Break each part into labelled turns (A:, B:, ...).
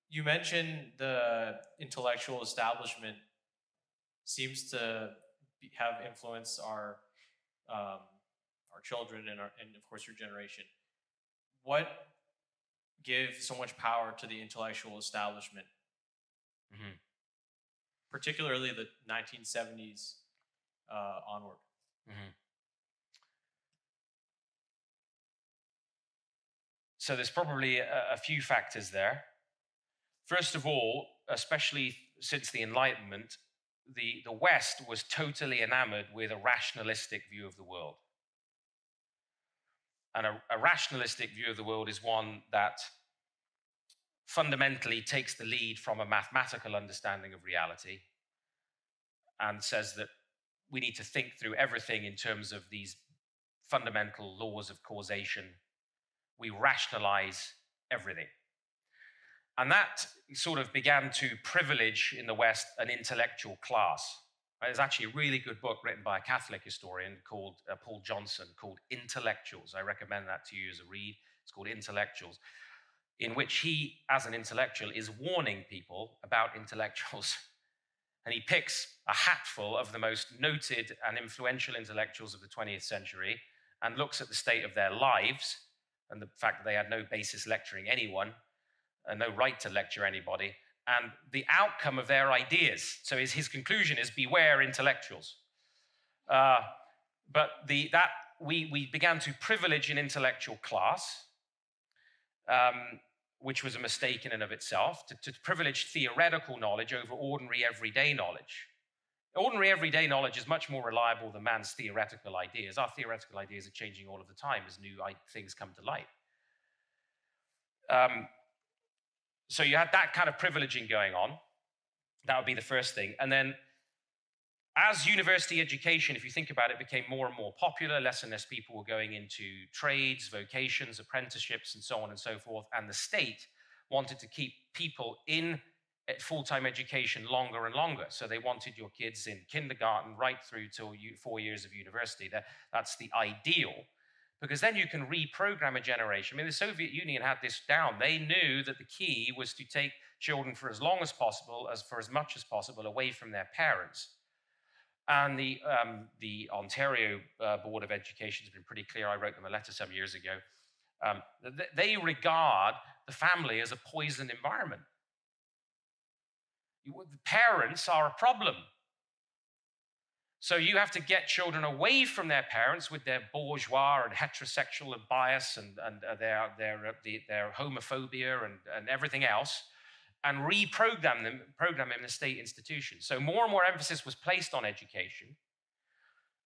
A: You mentioned the intellectual establishment seems to have influenced um, our children and of course your generation. What gives so much power to the intellectual establishment,
B: Mhm.
A: particularly the 1970s onward?
B: Mhm. So there's probably a few factors there. First of all, especially since the Enlightenment, the West was totally enamored with a rationalistic view of the world. And a rationalistic view of the world is one that fundamentally takes the lead from a mathematical understanding of reality and says that we need to think through everything in terms of these fundamental laws of causation. We rationalize everything. And that sort of began to privilege in the West an intellectual class. There's actually a really good book written by a Catholic historian called Paul Johnson called Intellectuals. I recommend that to you as a read. It's called Intellectuals, in which he, as an intellectual, is warning people about intellectuals. And he picks a hatful of the most noted and influential intellectuals of the 20th century and looks at the state of their lives and the fact that they had no basis lecturing anyone and no right to lecture anybody, and the outcome of their ideas. So his conclusion is beware intellectuals. Uh, but we began to privilege an intellectual class, um, which was a mistake in and of itself, to privilege theoretical knowledge over ordinary everyday knowledge. Ordinary everyday knowledge is much more reliable than man's theoretical ideas. Our theoretical ideas are changing all of the time as new things come to light. So you had that kind of privileging going on. That would be the first thing. And then as university education, if you think about it, became more and more popular, less and less people were going into trades, vocations, apprenticeships, and so on and so forth. And the state wanted to keep people in full-time education longer and longer. So they wanted your kids in kindergarten right through till 4 years of university. That's the ideal, because then you can reprogram a generation. I mean, the Soviet Union had this down. They knew that the key was to take children for as long as possible, for as much as possible, away from their parents. And the Ontario Board of Education has been pretty clear. I wrote them a letter some years ago. They regard the family as a poisoned environment. The parents are a problem. So you have to get children away from their parents with their bourgeois and heterosexual bias and their homophobia and everything else, and program them in a state institution. So more and more emphasis was placed on education,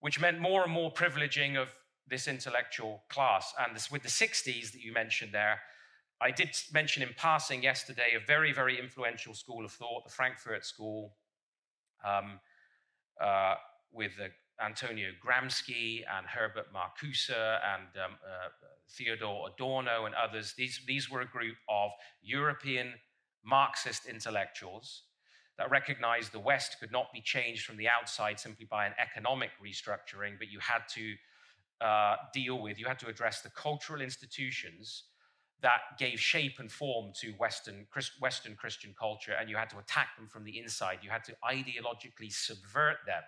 B: which meant more and more privileging of this intellectual class. And this, with the 60s that you mentioned there, I did mention in passing yesterday a very, very influential school of thought, the Frankfurt School, um, with Antonio Gramsci and Herbert Marcuse and Theodore Adorno and others. These were a group of European Marxist intellectuals that recognized the West could not be changed from the outside simply by an economic restructuring, but you had to you had to address the cultural institutions that gave shape and form to Western Christian culture, and you had to attack them from the inside. You had to ideologically subvert them.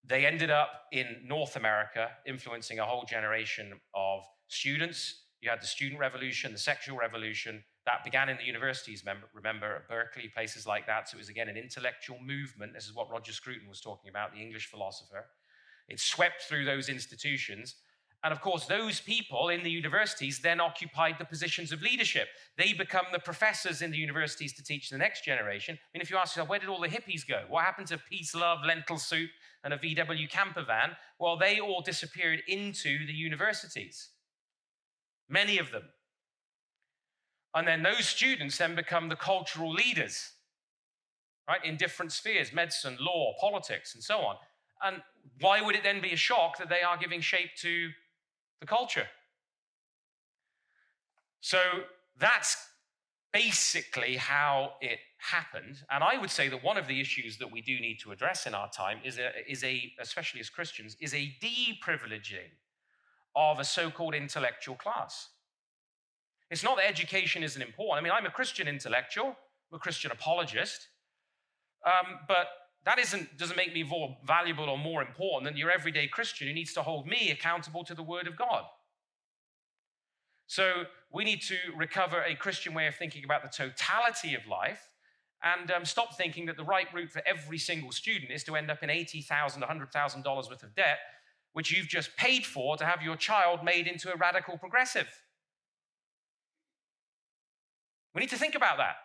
B: They ended up in North America, influencing a whole generation of students. You had the student revolution, the sexual revolution, that began in the universities, remember, at Berkeley, places like that. So it was, again, an intellectual movement. This is what Roger Scruton was talking about, the English philosopher. It swept through those institutions. And of course, those people in the universities then occupied the positions of leadership. They become the professors in the universities to teach the next generation. I mean, if you ask yourself, where did all the hippies go? What happened to peace, love, lentil soup, and a VW camper van? Well, they all disappeared into the universities, many of them. And then those students then become the cultural leaders, right, in different spheres, medicine, law, politics, and so on. And why would it then be a shock that they are giving shape to the culture? So that's basically how it happened. And I would say that one of the issues that we do need to address in our time is especially as Christians, is a deprivileging of a so-called intellectual class. It's not that education isn't important. I mean, I'm a Christian intellectual, I'm a Christian apologist, but that doesn't make me more valuable or more important than your everyday Christian who needs to hold me accountable to the Word of God. So we need to recover a Christian way of thinking about the totality of life and stop thinking that the right route for every single student is to end up in $80,000, $100,000 worth of debt, which you've just paid for to have your child made into a radical progressive. We need to think about that.